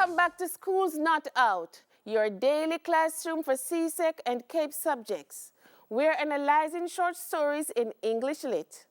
Welcome back to School's Not Out, your daily classroom for CSEC and CAPE subjects. We're analyzing short stories in English Lit.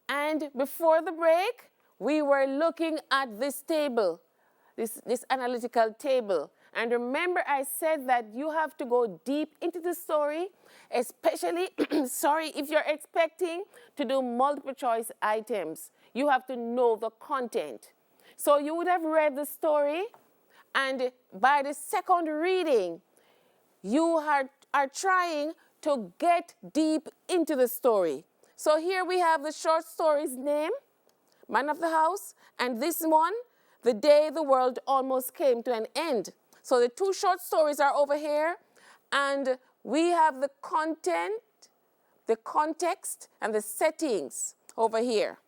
And before the break, we were looking at this table, this analytical table. And remember, I said that you have to go deep into the story, especially, if you're expecting to do multiple choice items. You have to know the content. So you would have read the story, and by the second reading, you are trying to get deep into the story. So here we have the short story's name, Man of the House, and this one, The Day the World Almost Came to an End. So the two short stories are over here, and we have the content, the context, and the settings over here.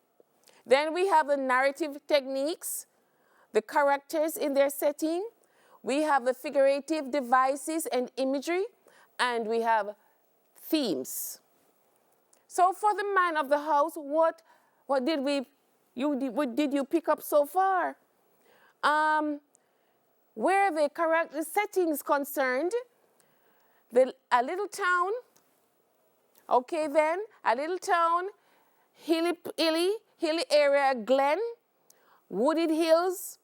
Then we have the narrative techniques, the characters in their setting. We have the figurative devices and imagery, and we have themes. So for the Man of the House, what did you pick up so far? Where the setting is concerned, a little town, okay then, a little town, hilly area, glen, wooded hills,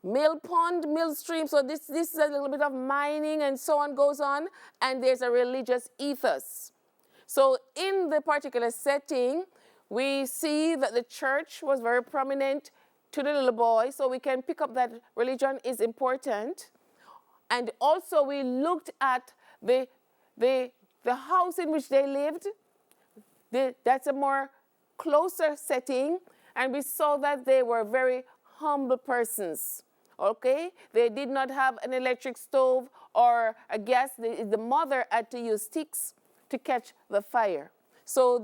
mill pond, mill stream. So this is a little bit of mining and so on goes on, and there's a religious ethos. So in the particular setting, we see that the church was very prominent to the little boy, so we can pick up that religion is important. And also we looked at the house in which they lived. That's a more closer setting, and we saw that they were very humble persons, okay? They did not have an electric stove or a gas. The mother had to use sticks to catch the fire. So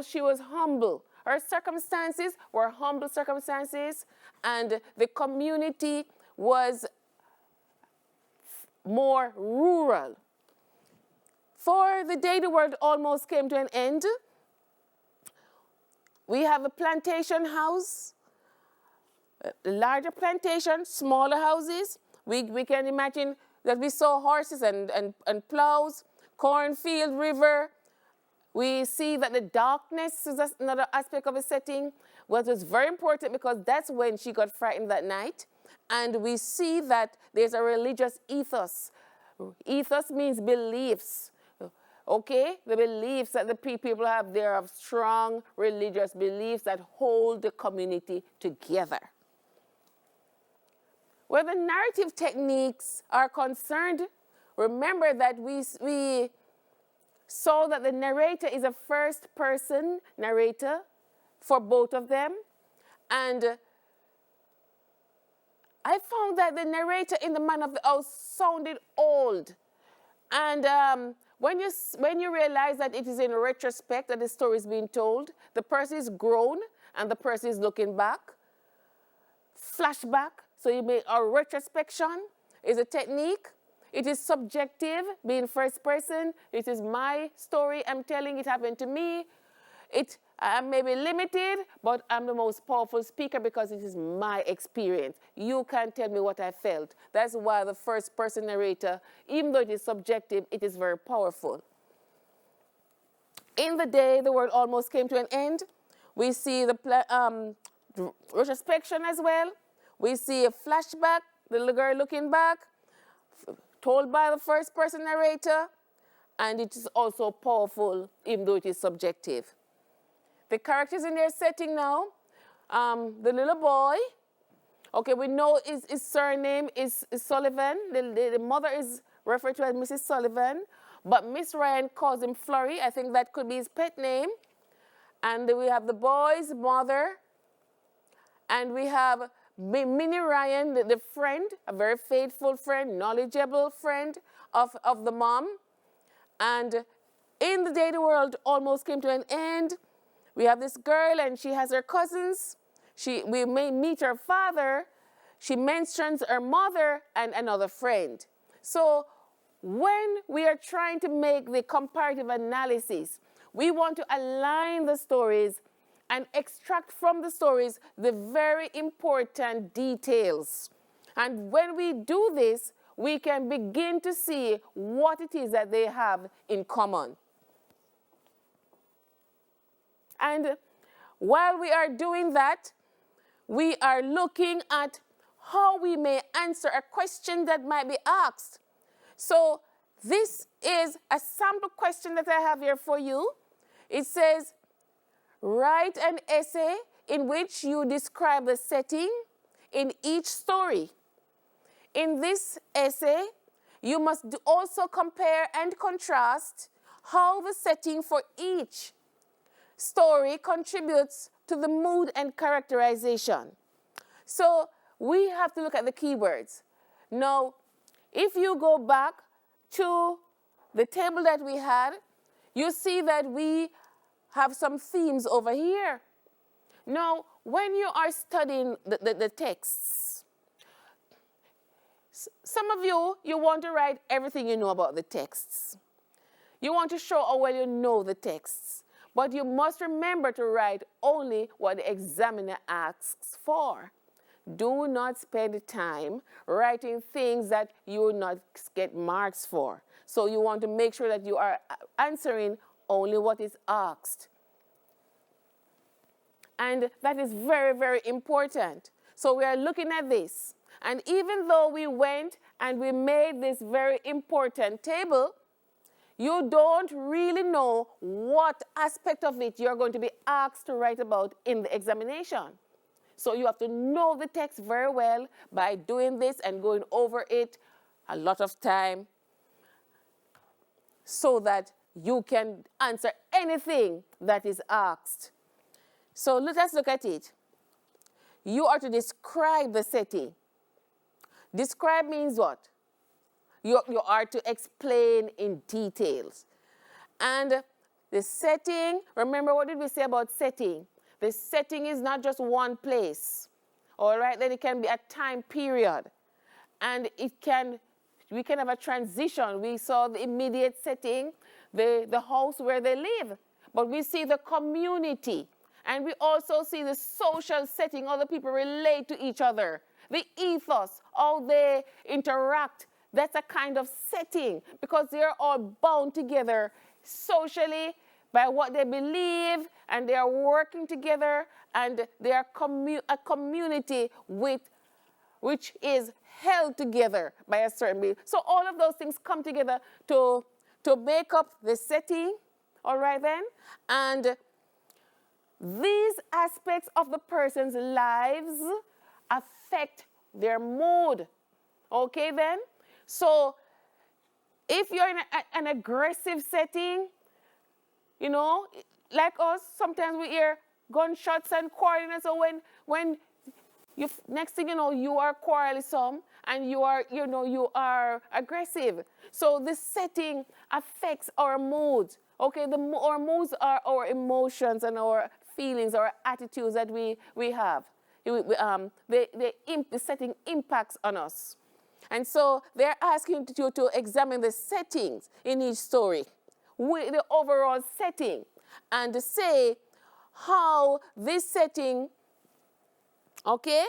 she was humble. Her circumstances were humble circumstances, and the community was more rural. For the day the world almost came to an end, we have a plantation house, a larger plantation, smaller houses. We can imagine that we saw horses and plows, cornfield, river. We see that the darkness is another aspect of the setting, which was very important because that's when she got frightened that night. And we see that there's a religious ethos. Ethos means beliefs, okay? The beliefs that the people have, they are strong religious beliefs that hold the community together. Where the narrative techniques are concerned, remember that we saw that the narrator is a first-person narrator for both of them. And I found that the narrator in The Man of the House sounded old. And when you realize that it is in retrospect that the story is being told, the person is grown and the person is looking back. Flashback, so you make a retrospection is a technique. It is subjective, being first person. It is my story. I'm telling it happened to me. I may be limited, but I'm the most powerful speaker because it is my experience. You can't tell me what I felt. That's why the first person narrator, even though it is subjective, it is very powerful. In the day the world almost came to an end, we see the retrospection as well. We see a flashback, the little girl looking back, told by the first person narrator, and it is also powerful even though it is subjective. The characters in their setting now, the little boy, okay, we know his surname is Sullivan. The mother is referred to as Mrs. Sullivan, but Miss Ryan calls him Flurry. I think that could be his pet name. And then we have the boy's mother, and we have Minnie Ryan, the friend, a very faithful friend, knowledgeable friend of the mom. And in the day the world almost came to an end, we have this girl and she has her cousins. We may meet her father. She mentions her mother and another friend. So when we are trying to make the comparative analysis, we want to align the stories and extract from the stories the very important details. And when we do this, we can begin to see what it is that they have in common. And while we are doing that, we are looking at how we may answer a question that might be asked. So this is a sample question that I have here for you. It says, write an essay in which you describe the setting in each story. In this essay, you must also compare and contrast how the setting for each story contributes to the mood and characterization. So we have to look at the keywords. Now, if you go back to the table that we had, you see that we have some themes over here. Now, when you are studying the texts, some of you want to write everything you know about the texts. You want to show how well you know the texts. But you must remember to write only what the examiner asks for. Do not spend time writing things that you will not get marks for. So you want to make sure that you are answering only what is asked. And that is very, very important. So we are looking at this. And even though we went and we made this very important table, you don't really know what aspect of it you're going to be asked to write about in the examination. So you have to know the text very well by doing this and going over it a lot of time so that you can answer anything that is asked. So let us look at it. You are to describe the setting. Describe means what? You are to explain in details. And the setting, remember what did we say about setting? The setting is not just one place. All right, then it can be a time period. And we can have a transition. We saw the immediate setting, the house where they live. But we see the community. And we also see the social setting, how the people relate to each other. The ethos, how they interact. That's a kind of setting because they're all bound together socially by what they believe, and they are working together, and they are a community which is held together by a certain belief. So all of those things come together to make up the setting, all right then? And these aspects of the person's lives affect their mood, okay then? So if you're in an aggressive setting, you know, like us, sometimes we hear gunshots and quarreling. And so when you, next thing you know, you are quarrelsome and you are aggressive. So this setting affects our moods. Okay, our moods are our emotions and our feelings, our attitudes that we have. The setting impacts on us. And so they're asking you to examine the settings in each story, with the overall setting, and to say how this setting, okay,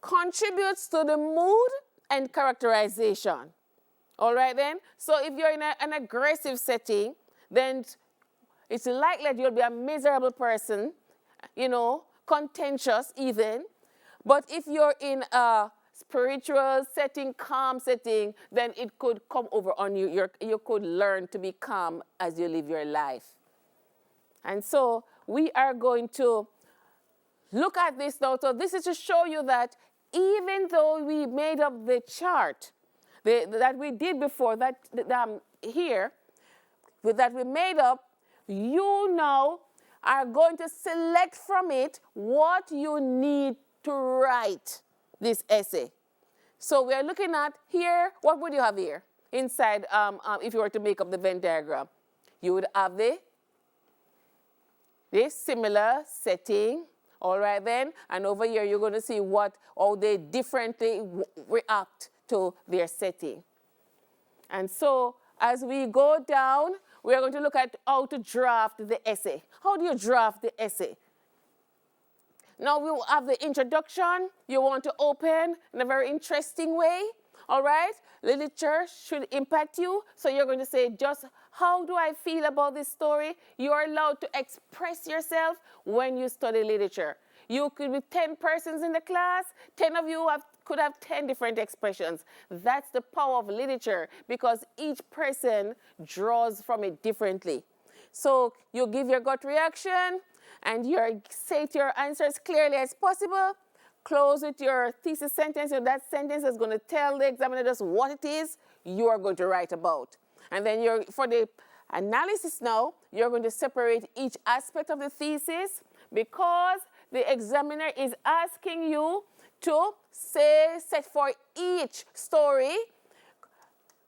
contributes to the mood and characterization. All right then? So if you're in an aggressive setting, then it's likely that you'll be a miserable person, you know, contentious even. But if you're in a spiritual setting, calm setting, then it could come over on you. You could learn to be calm as you live your life. And so we are going to look at this now. So this is to show you that even though we made up the chart that we did before, that here, that we made up, you now are going to select from it what you need to write this essay. So we are looking at here, what would you have here inside if you were to make up the Venn diagram? You would have this similar setting, all right then, and over here you're going to see how they differently react to their setting. And so as we go down, we are going to look at how to draft the essay. How do you draft the essay? Now we will have the introduction. You want to open in a very interesting way, all right? Literature should impact you, so you're going to say, just how do I feel about this story? You're allowed to express yourself when you study literature. You could be 10 persons in the class, 10 of you could have 10 different expressions. That's the power of literature, because each person draws from it differently. So you give your gut reaction, and you say to your answer as clearly as possible. Close with your thesis sentence. So that sentence is going to tell the examiner just what it is you are going to write about. And then for the analysis now, you're going to separate each aspect of the thesis, because the examiner is asking you to set for each story,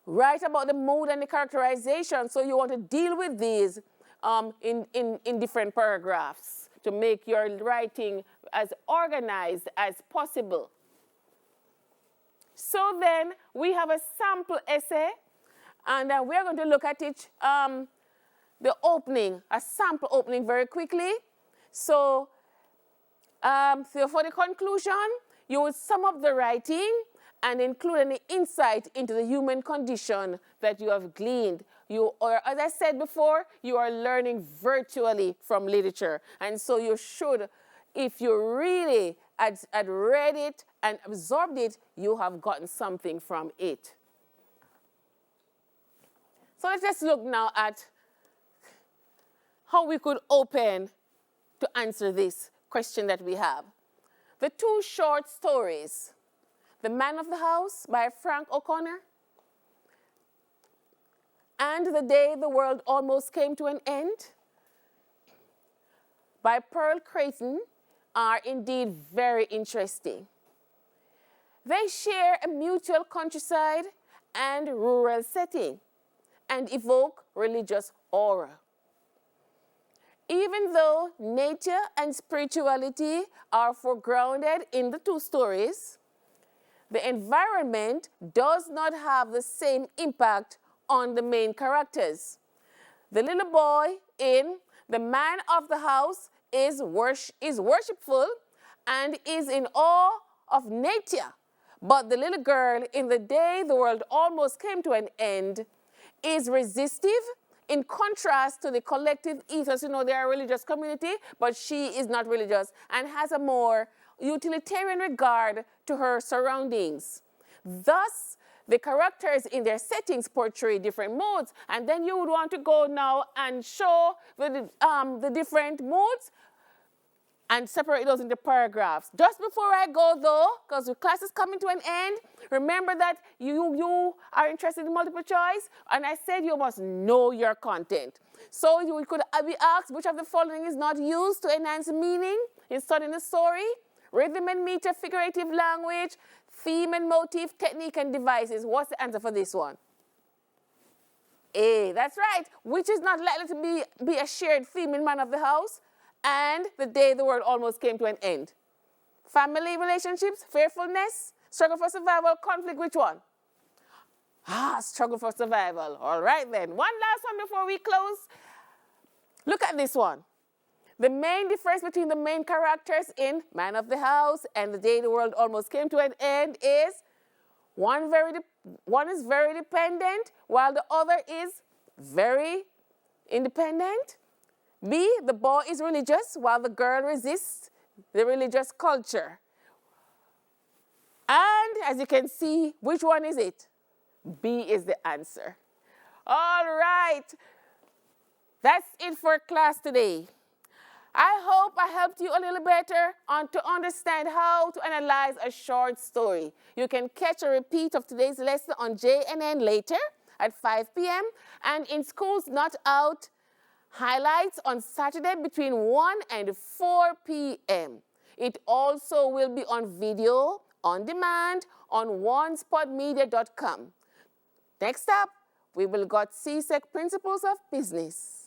write about the mood and the characterization. So you want to deal with these in different paragraphs to make your writing as organized as possible. So then we have a sample essay, and we're going to look at it, the opening, a sample opening very quickly. So for the conclusion, you will sum up the writing and include any insight into the human condition that you have gleaned. Or as I said before, you are learning virtually from literature. And so you should, if you really had read it and absorbed it, you have gotten something from it. So let's just look now at how we could open to answer this question that we have. The two short stories, The Man of the House by Frank O'Connor and The Day the World Almost Came to an End by Pearl Creighton, are indeed very interesting. They share a mutual countryside and rural setting and evoke religious aura. Even though nature and spirituality are foregrounded in the two stories, the environment does not have the same impact on the main characters. The little boy in The Man of the House is worshipful and is in awe of nature, but the little girl in The Day the World Almost Came to an End is resistive, in contrast to the collective ethos. You know, they are a religious community, but she is not religious and has a more utilitarian regard to her surroundings. Thus, the characters in their settings portray different moods, and then you would want to go now and show the different moods and separate those into paragraphs. Just before I go though, because the class is coming to an end, remember that you are interested in multiple choice, and I said you must know your content. So you could be asked which of the following is not used to enhance meaning in studying the story: rhythm and meter, figurative language, theme and motif, technique and devices. What's the answer for this one? A, that's right. Which is not likely to be a shared theme in Man of the House and The Day the World Almost Came to an End? Family relationships, fearfulness, struggle for survival, conflict, which one? Struggle for survival. All right then. One last one before we close. Look at this one. The main difference between the main characters in Man of the House and The Day the World Almost Came to an End is one is very dependent while the other is very independent. B, the boy is religious while the girl resists the religious culture. And as you can see, which one is it? B is the answer. All right. That's it for class today. I hope I helped you a little better to understand how to analyze a short story. You can catch a repeat of today's lesson on JNN later at 5 p.m. and in Schools Not Out, highlights on Saturday between 1 and 4 p.m. It also will be on video, on demand, on onespotmedia.com. Next up, we will got CSEC Principles of Business.